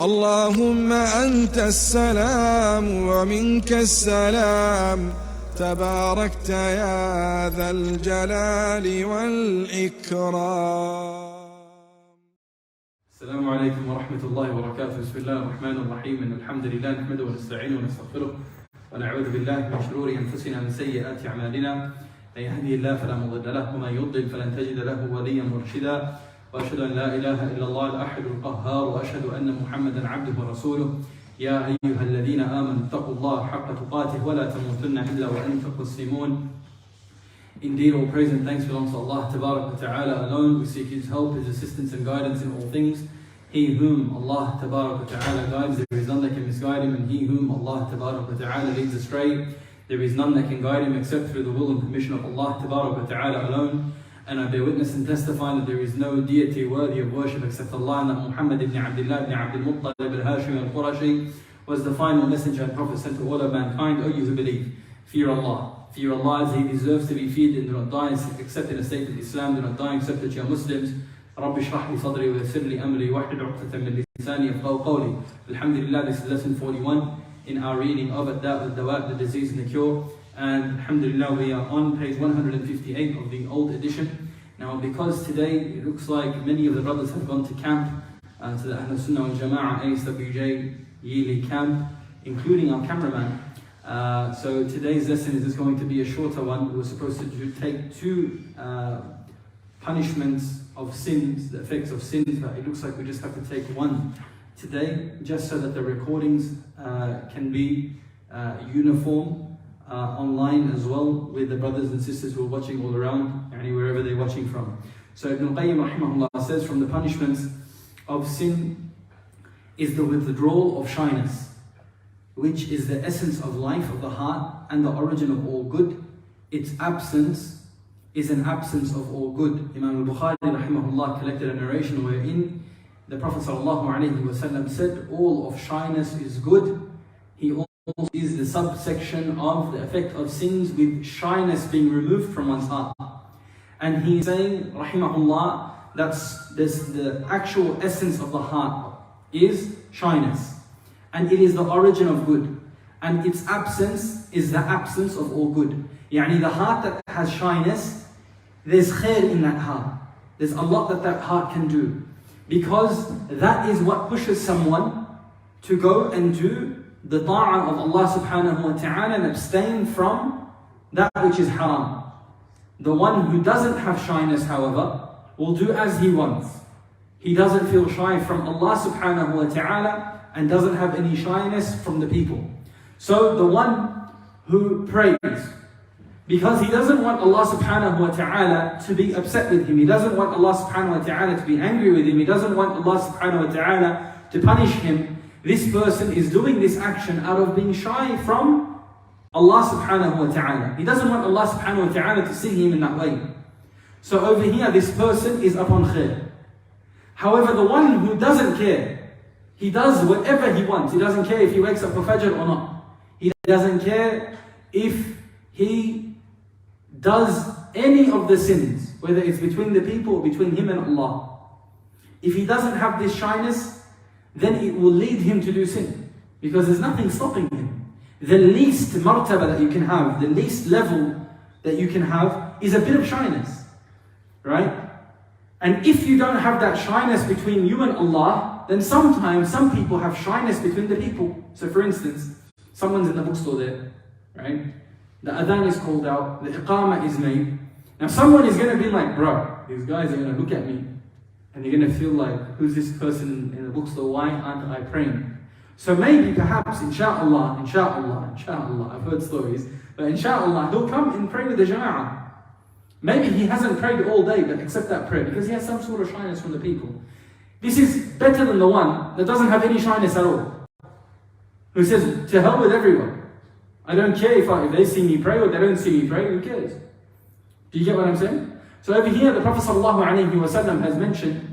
اللهم أنت السلام ومنك السلام تباركت يا ذا الجلال والإكرام. السلام عليكم ورحمة الله وبركاته. بسم الله الرحمن الرحيم. إن الحمد لله نحمده ونستعينه ونستغفره ونعوذ بالله من شرور أنفسنا ومن سيئات أعمالنا. من يهده الله فلا مضل له ومن يضلل فلن تجد له وليا مرشدا. وأشهد أن لا إله إلا الله الأحد القهار وأشهد أن محمدا عبده ورسوله. يا أيها الذين آمنوا اتقوا الله حق تقاته ولا تموتن إلا وأنتم مسلمون. Indeed, all praise and thanks belongs to Allah Tabarak wa Ta'ala alone. We seek His help, His assistance and guidance in all things. He whom Allah Tabarak wa Ta'ala guides, there is none that can misguide him, and he whom Allah Tabarak wa Ta'ala leads astray, there is none that can guide him except through the will and permission of Allah Tabarak wa Ta'ala alone. And I bear witness and testify that there is no deity worthy of worship except Allah, and that Muhammad ibn Abdullah ibn Abdul Muttalib al-Hashimi al-Qurashi was the final messenger and prophet sent to all of mankind. O you who believe, fear Allah. Fear Allah as He deserves to be feared, and do not die except in a state of Islam. Do not die except that you are Muslims. Rabbi shrah li sadri wa yassir li amri wahlul 'uqdatan min lisani yafqahu qawli. Alhamdulillah, this is lesson 41 in our reading of Ad-Da' wad-Dawa', the disease and the cure. And Alhamdulillah, we are on page 158 of the old edition. Now, because today it looks like many of the brothers have gone to camp, to the Ahl Sunnah wal Jama'ah ASWJ yearly camp, including our cameraman. So today's lesson is just going to be a shorter one. We were supposed to take two punishments of sins, the effects of sins, but it looks like we just have to take one today, just so that the recordings can be uniform online as well, with the brothers and sisters who are watching all around, wherever they're watching from. So Ibn Qayyim rahimahullah says, from the punishments of sin is the withdrawal of shyness, which is the essence of life of the heart and the origin of all good. Its absence is an absence of all good. Imam al-Bukhari rahimahullah collected a narration wherein the Prophet sallallahu alaihi wasallam said, all of shyness is good. He also is the subsection of the effect of sins, with shyness being removed from one's heart. And he is saying, rahimahullah, that's the actual essence of the heart is shyness. And it is the origin of good. And its absence is the absence of all good. The heart that has shyness, there's khair in that heart. There's a lot that heart can do. Because that is what pushes someone to go and do the ta'ah of Allah subhanahu wa ta'ala and abstain from that which is haram. The one who doesn't have shyness, however, will do as he wants. He doesn't feel shy from Allah subhanahu wa ta'ala and doesn't have any shyness from the people. So the one who prays, because he doesn't want Allah subhanahu wa ta'ala to be upset with him, he doesn't want Allah subhanahu wa ta'ala to be angry with him, he doesn't want Allah subhanahu wa ta'ala to punish him, this person is doing this action out of being shy from Allah subhanahu wa ta'ala. He doesn't want Allah subhanahu wa ta'ala to see him in that way. So over here, this person is upon khair. However, the one who doesn't care, he does whatever he wants. He doesn't care if he wakes up for Fajr or not. He doesn't care if he does any of the sins, whether it's between the people or between him and Allah. If he doesn't have this shyness, then it will lead him to do sin, because there's nothing stopping him. The least martaba that you can have, the least level that you can have, is a bit of shyness, right? And if you don't have that shyness between you and Allah, then sometimes some people have shyness between the people. So for instance, someone's in the bookstore there, right? The adhan is called out, the iqamah is made. Now someone is going to be like, bro, these guys are going to look at me and they're going to feel like, who's this person in the bookstore? Why aren't I praying? So maybe, perhaps, insha'Allah, I've heard stories, but insha'Allah, he'll come and pray with the jama'ah. Maybe he hasn't prayed all day, but accept that prayer, because he has some sort of shyness from the people. This is better than the one that doesn't have any shyness at all, who says, to hell with everyone. I don't care if they see me pray or they don't see me pray, who cares? Do you get what I'm saying? So over here, the Prophet ﷺ has mentioned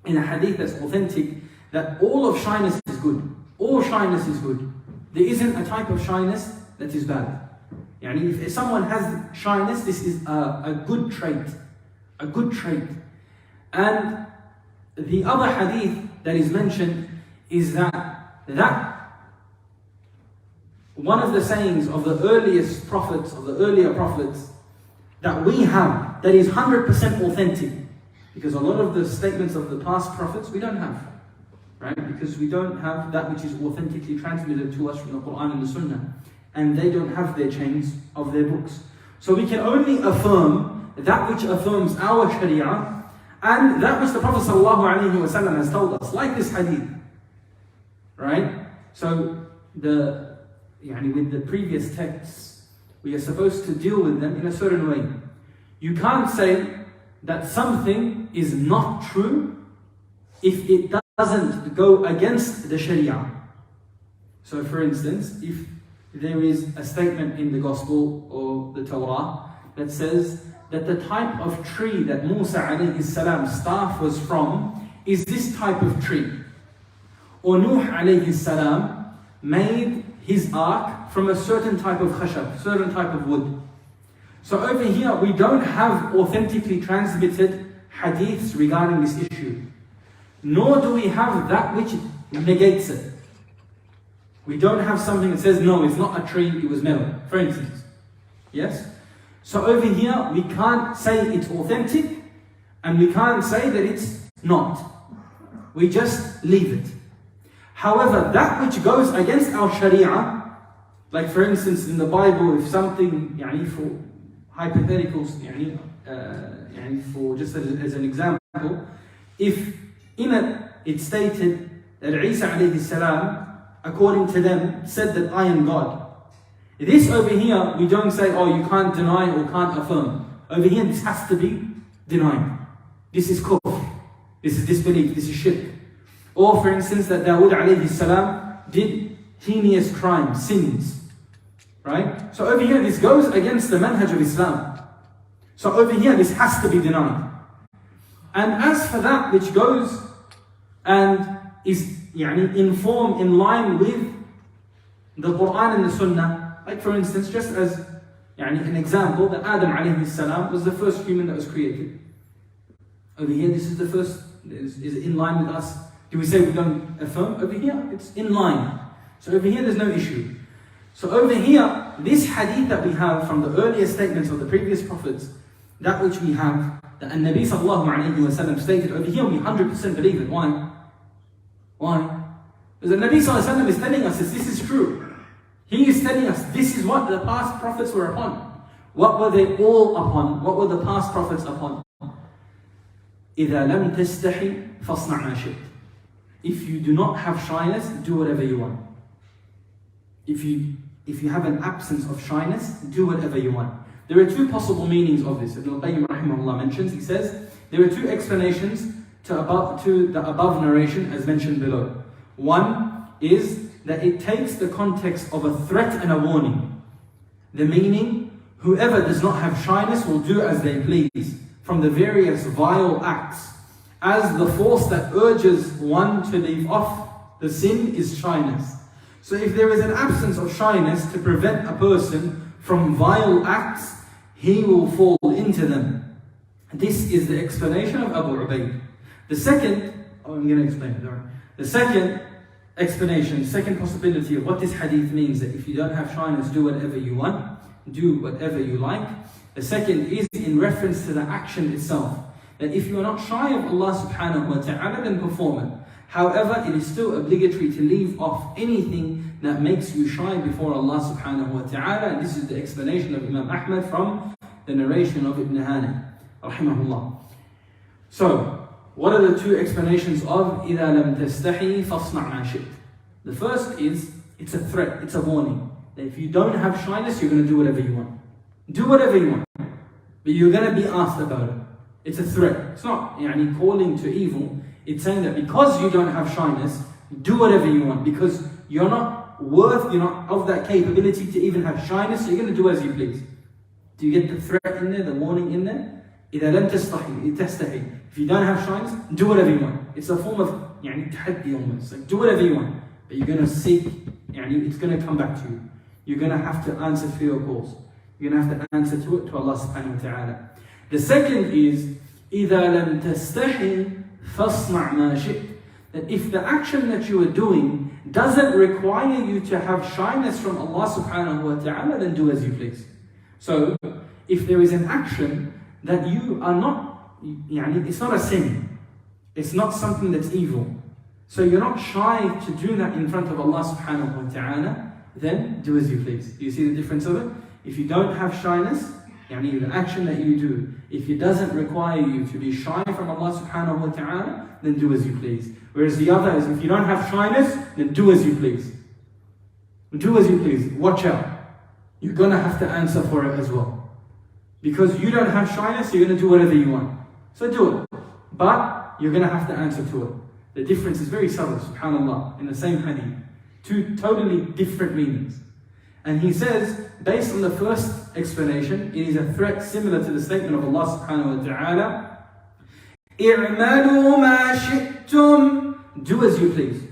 in a hadith that's authentic that all of shyness is good. All shyness is good. There isn't a type of shyness that is bad. If someone has shyness, this is a good trait. A good trait. And the other hadith that is mentioned is that one of the sayings of the earliest prophets, of the earlier prophets, that we have, that is 100% authentic. Because a lot of the statements of the past prophets we don't have, right? Because we don't have that which is authentically transmitted to us from the Quran and the Sunnah. And they don't have their chains of their books. So we can only affirm that which affirms our shariah and that which the Prophet ﷺ has told us, like this hadith, right? So with the previous texts, we are supposed to deal with them in a certain way. You can't say that something is not true if it doesn't go against the sharia. So for instance, if there is a statement in the Gospel or the Torah that says that the type of tree that Musa alayhi salam's staff was from is this type of tree. Or Nuh alayhi salam made his ark from a certain type of khashab, certain type of wood. So over here we don't have authentically transmitted hadiths regarding this issue. Nor do we have that which negates it. We don't have something that says, no, it's not a tree, it was metal, for instance. Yes? So over here, we can't say it's authentic, and we can't say that it's not. We just leave it. However, that which goes against our sharia, like for instance in the Bible, if something, for hypotheticals, for just as an example, if in it, it stated that Isa alayhi salam, according to them, said that I am God. This over here, we don't say, oh, you can't deny or can't affirm. Over here, this has to be denied. This is kufr. This is disbelief. This is shirk. Or for instance, that Dawood alayhi salam did heinous crimes, sins. Right? So over here, this goes against the manhaj of Islam. So over here, this has to be denied. And as for that which goes and is in line with the Quran and the Sunnah, like for instance, just as an example, that Adam alayhi salam was the first human that was created. Over here, this is the first, is in line with us. Do we say we don't affirm? Over here, it's in line. So over here, there's no issue. So over here, this hadith that we have from the earlier statements of the previous prophets, that which we have, that Nabi sallallahu alayhi wa sallam stated, over here we 100% believe it. Why? Why? Because the Nabi sallallahu alayhi wa sallam is telling us that this is true. He is telling us this is what the past prophets were upon. What were they all upon? What were the past prophets upon? إِذَا لَمْ تَسْتَحِ فَاصْنَعْ مَا شِئْتَ. If you do not have shyness, do whatever you want. If you have an absence of shyness, do whatever you want. There are two possible meanings of this. Ibn al-Qayyim rahimahullah mentions, he says, there are two explanations to the above narration as mentioned below. One is that it takes the context of a threat and a warning. The meaning, whoever does not have shyness will do as they please from the various vile acts, as the force that urges one to leave off the sin is shyness. So if there is an absence of shyness to prevent a person from vile acts, he will fall into them. This is the explanation of Abu Ubaid. The second, I'm going to explain it. The second explanation, second possibility of what this hadith means, that if you don't have shyness, do whatever you want, do whatever you like. The second is in reference to the action itself. That if you are not shy of Allah subhanahu wa ta'ala, then perform it. However, it is still obligatory to leave off anything that makes you shy before Allah subhanahu wa ta'ala. And this is the explanation of Imam Ahmad from the narration of Ibn Hani, rahimahullah. So, what are the two explanations of إِذَا لَمْ تَسْتَحِي فَاصْنَعْ مَا شِئْتَ? The first is, it's a threat, it's a warning. That if you don't have shyness, you're going to do whatever you want. Do whatever you want. But you're going to be asked about it. It's a threat. It's not calling to evil. It's saying that because you don't have shyness, do whatever you want. Because you're not of that capability to even have shyness, so you're going to do as you please. Do you get the threat in there, the warning in there? إِذَا لَمْ تَسْتَحِي. If you don't have shyness, do whatever you want. It's a form of tahaddi almost. Like, do whatever you want. But you're going to seek, it's going to come back to you. You're going to have to answer for your cause. You're going to have to answer to it, to Allah subhanahu wa ta'ala. The second is, إِذَا لَمْ تَسْتَحِي فَاصْنَعْ مَا شِئْتَ. that if the action that you are doing doesn't require you to have shyness from Allah subhanahu wa ta'ala, then do as you please. So, if there is an action that you are not, it's not a sin, it's not something that's evil, so you're not shy to do that in front of Allah subhanahu wa ta'ala, then do as you please. Do you see the difference of it? If you don't have shyness, the action that you do, if it doesn't require you to be shy from Allah subhanahu wa ta'ala, then do as you please. Whereas the other is, if you don't have shyness, then do as you please. Do as you please. Watch out. You're going to have to answer for it as well. Because you don't have shyness, you're going to do whatever you want. So do it. But you're going to have to answer to it. The difference is very subtle, subhanAllah, in the same hadith. Two totally different meanings. And he says, based on the first explanation, it is a threat similar to the statement of Allah subhanahu wa ta'ala, إِعْمَلُوا مَا شِئْتُمْ, do as you please.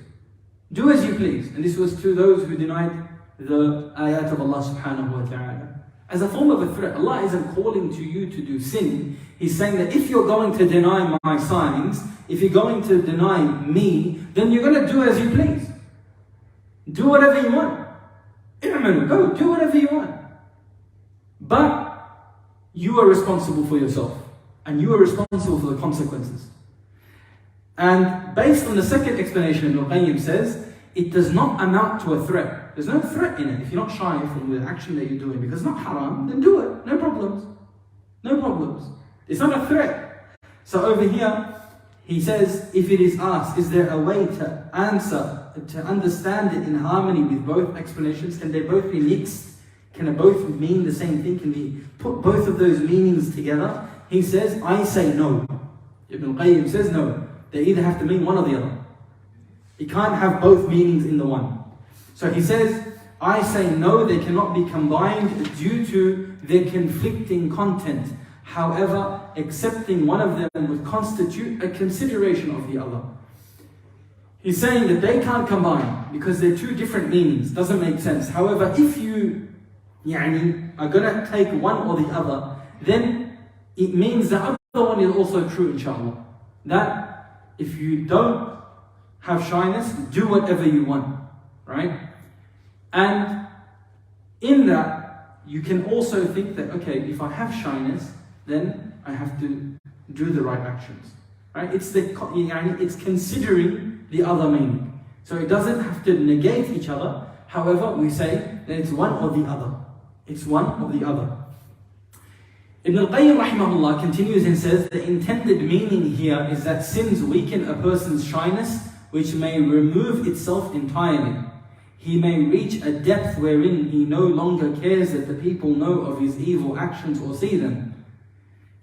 Do as you please. And this was to those who denied the ayat of Allah subhanahu wa ta'ala. As a form of a threat, Allah isn't calling to you to do sin. He's saying that if you're going to deny my signs, if you're going to deny me, then you're going to do as you please. Do whatever you want. Go, do whatever you want. But you are responsible for yourself. And you are responsible for the consequences. And based on the second explanation, Ibn Qayyim says, it does not amount to a threat. There's no threat in it. If you're not shy from the action that you're doing, because it's not haram, then do it. No problems. No problems. It's not a threat. So over here, he says, if it is asked, is there a way to answer, to understand it in harmony with both explanations? Can they both be mixed? Can they both mean the same thing? Can we put both of those meanings together? He says, I say no. Ibn Qayyim says no. They either have to mean one or the other. You can't have both meanings in the one. So he says, I say no, they cannot be combined due to their conflicting content. However, accepting one of them would constitute a consideration of the other. He's saying that they can't combine because they're two different meanings. Doesn't make sense. However, if you are going to take one or the other, then it means the other one is also true, inshallah. That if you don't have shyness, do whatever you want, right? And in that, you can also think that, okay, if I have shyness, then I have to do the right actions, right? It's considering the other meaning. So it doesn't have to negate each other. However, we say that it's one or the other. It's one or the other. Ibn al-Qayyim rahimahullah continues and says, the intended meaning here is that sins weaken a person's shyness, which may remove itself entirely. He may reach a depth wherein he no longer cares that the people know of his evil actions or see them.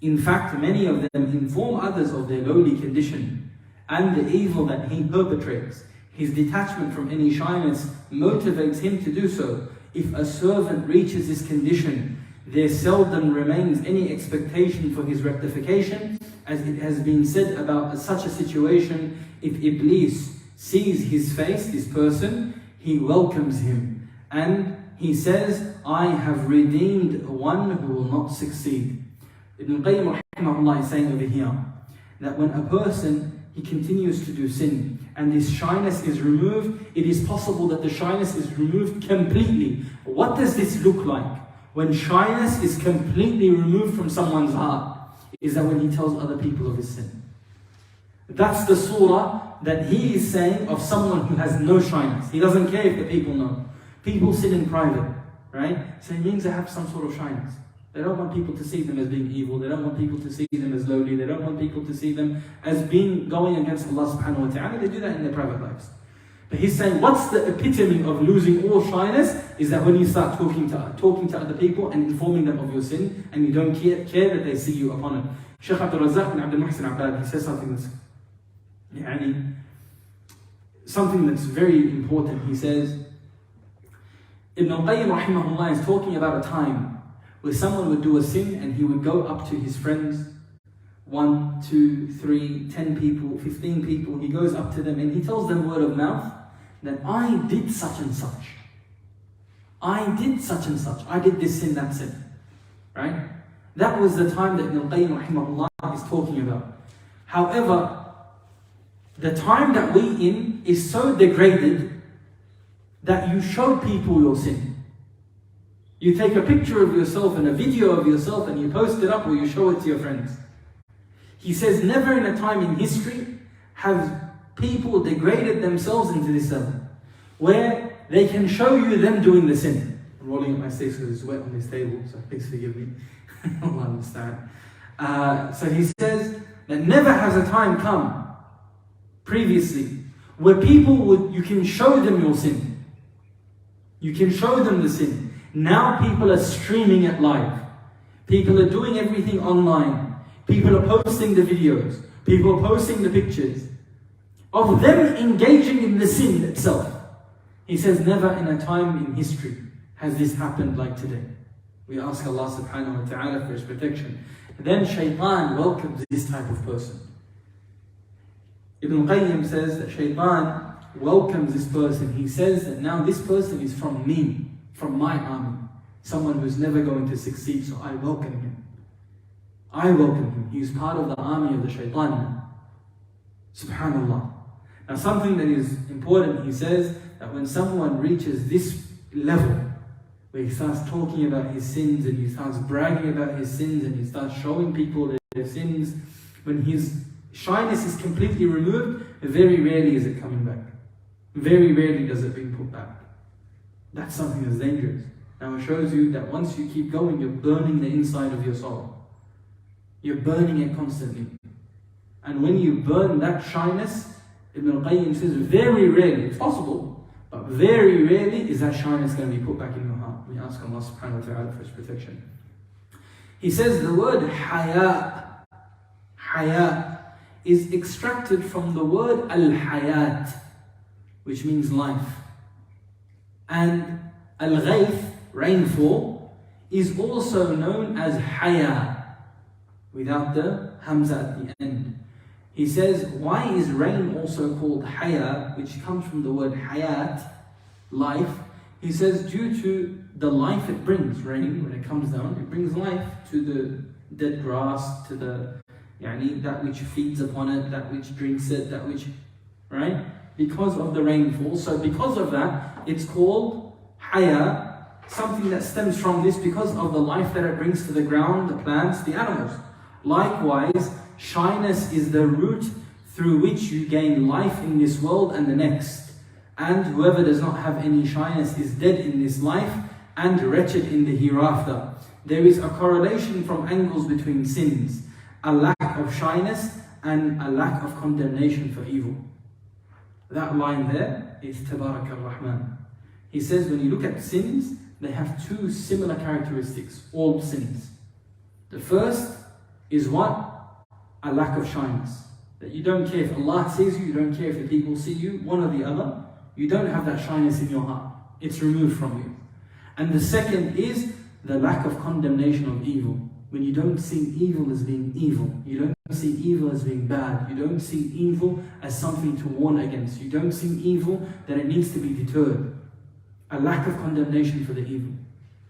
In fact, many of them inform others of their lowly condition and the evil that he perpetrates. His detachment from any shyness motivates him to do so. If a servant reaches this condition, there seldom remains any expectation for his rectification, as it has been said about such a situation, if Iblis sees his face, this person, he welcomes him. And he says, I have redeemed one who will not succeed. Ibn Qayyim rahimahullah is saying over here, that when a person, he continues to do sin, and this shyness is removed, it is possible that the shyness is removed completely. What does this look like? When shyness is completely removed from someone's heart, is that when he tells other people of his sin. That's the surah that he is saying of someone who has no shyness. He doesn't care if the people know. People sin in private, right? So it means they have some sort of shyness. They don't want people to see them as being evil. They don't want people to see them as lowly. They don't want people to see them as being going against Allah subhanahu wa ta'ala. They do that in their private lives. But he's saying, what's the epitome of losing all shyness? Is that when you start talking to other people and informing them of your sin, and you don't care that they see you upon it. Shaykh Abdul Razak bin Abdul Muhsin Abbad, he says something that's very important. He says, Ibn al-Qayyim rahimahullah is talking about a time where someone would do a sin and he would go up to his friends, 1, 2, 3, 10 people, 15 people, he goes up to them and he tells them word of mouth that I did such and such. I did such and such. I did this sin, that sin. Right? That was the time that Ibn al-Qayyim rahimahullah is talking about. However, The time that we in is so degraded that you show people your sin. You take a picture of yourself and a video of yourself and you post it up or you show it to your friends. He says, never in a time in history have people degraded themselves into this level, where they can show you them doing the sin. I'm rolling up my sticks because it's wet on this table, so please forgive me. Allah understand. So he says that never has a time come previously where people you can show them your sin. You can show them the sin. Now people are streaming it live. People are doing everything online. People are posting the videos. People are posting the pictures of them engaging in the sin itself. He says, never in a time in history has this happened like today. We ask Allah subhanahu wa ta'ala for His protection. Then shaitan welcomes this type of person. Ibn Qayyim says that shaitan welcomes this person. He says that now this person is from me, from my army. Someone who's never going to succeed, so I welcome him. I welcome him. He's part of the army of the shaitan now. Subhanallah. Now something that is important, he says that when someone reaches this level, where he starts talking about his sins and he starts bragging about his sins and he starts showing people their sins, when his shyness is completely removed, very rarely is it coming back. Very rarely does it being put back. That's something that's dangerous. Now it shows you that once you keep going, you're burning the inside of your soul. You're burning it constantly. And when you burn that shyness, Ibn Qayyim says very rarely, it's possible, but very rarely is that shyness going to be put back in your heart. We ask Allah subhanahu wa ta'ala for His protection. He says the word haya, is extracted from the word al-hayat, which means life. And al-ghayth, rainfall, is also known as haya, without the hamza at the end. He says, why is rain also called haya, which comes from the word hayat, life? He says, due to the life it brings. Rain, when it comes down, it brings life to the dead grass, to the that which feeds upon it, that which drinks it, that which, right? Because of the rainfall. So because of that, it's called haya, something that stems from this because of the life that it brings to the ground, the plants, the animals. Likewise, shyness is the route through which you gain life in this world and the next. And whoever does not have any shyness is dead in this life and wretched in the hereafter. There is a correlation from angles between sins, a lack of shyness and a lack of condemnation for evil. That line there is Tabarak ar-Rahman. He says when you look at sins, they have two similar characteristics, all sins. The first is what? A lack of shyness. That you don't care if Allah sees you, you don't care if the people see you, one or the other. You don't have that shyness in your heart. It's removed from you. And the second is the lack of condemnation of evil. When you don't see evil as being evil. You don't see evil as being bad. You don't see evil as something to warn against. You don't see evil that it needs to be deterred. A lack of condemnation for the evil.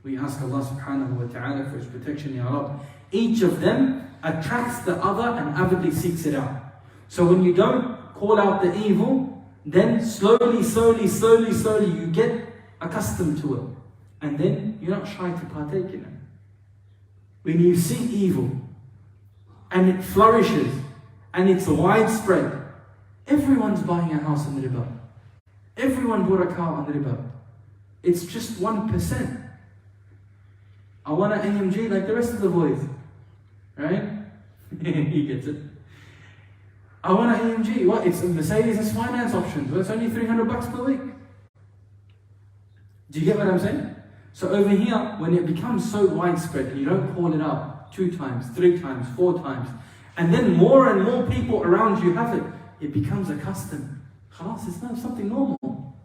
We ask Allah subhanahu wa ta'ala for His protection, Ya Rabb. Each of them attracts the other and avidly seeks it out. So when you don't call out the evil, then slowly you get accustomed to it. And then you're not shy to partake in it. When you see evil, and it flourishes, and it's widespread, everyone's buying a house on the riba. Everyone bought a car on the riba. It's just 1%. I want an AMG like the rest of the boys. Right? He gets it. I want an AMG. What? It's a Mercedes as finance option. Well, it's only $300 per week. Do you get what I'm saying? So over here, when it becomes so widespread and you don't call it out 2 times, 3 times, 4 times, and then more and more people around you have it, it becomes a custom. Khalas, it's not something normal.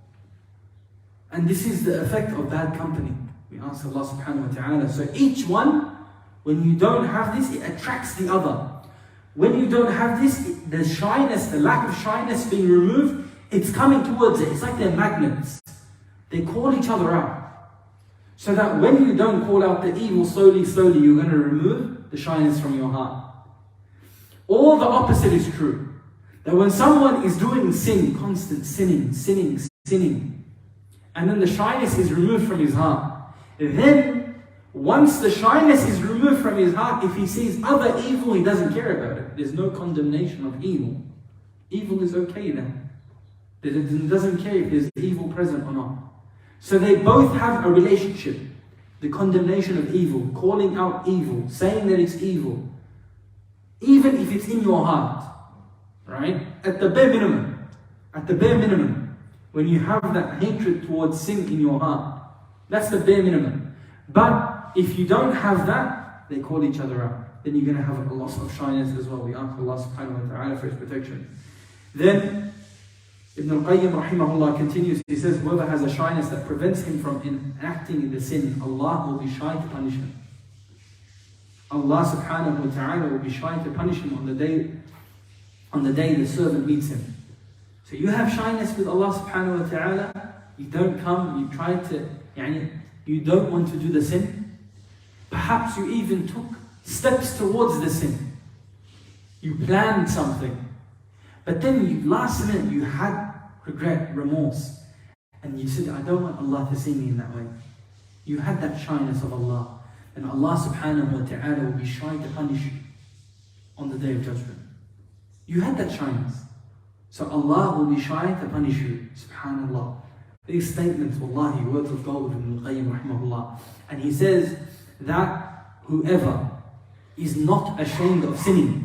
And this is the effect of bad company. We ask Allah subhanahu wa ta'ala. So each one, when you don't have this, it attracts the other. When you don't have this, the shyness, the lack of shyness being removed, it's coming towards it. It's like they're magnets. They call each other out. So that when you don't call out the evil slowly, you're going to remove the shyness from your heart. All the opposite is true. That when someone is doing sin, constant sinning, and then the shyness is removed from his heart, then once the shyness is removed from his heart, if he sees other evil, he doesn't care about it. There's no condemnation of evil. Evil is okay then. It doesn't care if there's evil present or not. So they both have a relationship. The condemnation of evil, calling out evil, saying that it's evil, even if it's in your heart, right? At the bare minimum, when you have that hatred towards sin in your heart, that's the bare minimum. But if you don't have that, they call each other out. Then you're going to have a loss of shyness as well. We ask Allah subhanahu wa ta'ala for His protection. Then Ibn al-Qayyim rahimahullah continues, he says, whoever has a shyness that prevents him from enacting in the sin, Allah will be shy to punish him. Allah subhanahu wa ta'ala will be shy to punish him on the day the servant meets him. So you have shyness with Allah subhanahu wa ta'ala, you don't come, you try to, you don't want to do the sin. Perhaps you even took steps towards the sin. You planned something. But then last minute you had regret, remorse. And you said, I don't want Allah to see me in that way. You had that shyness of Allah. And Allah subhanahu wa ta'ala will be shy to punish you on the day of judgment. You had that shyness. So Allah will be shy to punish you. Subhanallah. These statements, wallahi, words of gold from Al-Qayyim rahimahullah. And he says that whoever is not ashamed of sinning,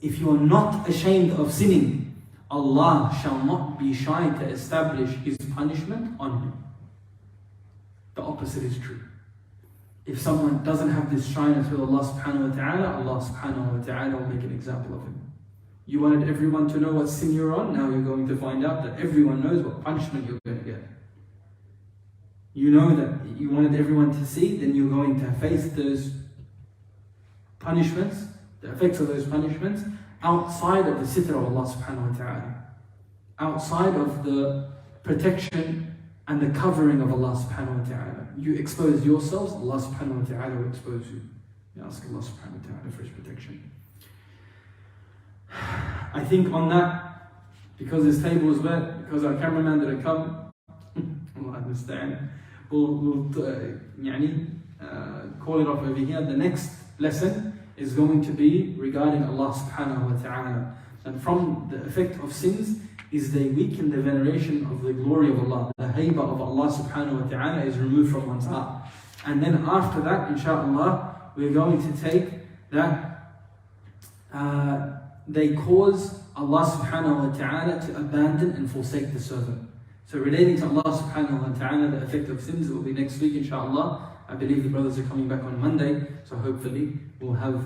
if you are not ashamed of sinning, Allah shall not be shy to establish His punishment on him. The opposite is true. If someone doesn't have this shyness with Allah subhanahu wa ta'ala, Allah subhanahu wa ta'ala will make an example of him. You wanted everyone to know what sin you're on, now you're going to find out that everyone knows what punishment you're going to get. You know that you wanted everyone to see, then you're going to face those punishments, the effects of those punishments, outside of the sitr of Allah subhanahu wa ta'ala. Outside of the protection and the covering of Allah subhanahu wa ta'ala. You expose yourselves, Allah subhanahu wa ta'ala will expose you. You ask Allah subhanahu wa ta'ala for His protection. I think on that, because this table is wet, because our cameraman didn't come, Allah understand, we'll call it off over here. The next lesson is going to be regarding Allah subhanahu wa ta'ala. And from the effect of sins is they weaken the veneration of the glory of Allah. The haiba of Allah subhanahu wa ta'ala is removed from one's heart. And then after that, inshallah, we're going to take that they cause Allah subhanahu wa ta'ala to abandon and forsake the servant. So relating to Allah subhanahu wa ta'ala, the effect of sins will be next week, inshallah. I believe the brothers are coming back on Monday, so hopefully we'll have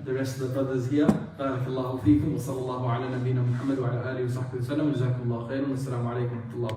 the rest of the brothers here. Barakallahu feekum wa sallallahu ala nabiyyina Muhammad wa ala alihi wa sahbihi wa sallam. Jazakumullahu khairan. Assalamu alaikum wa rahmatullahi wa barakatuh.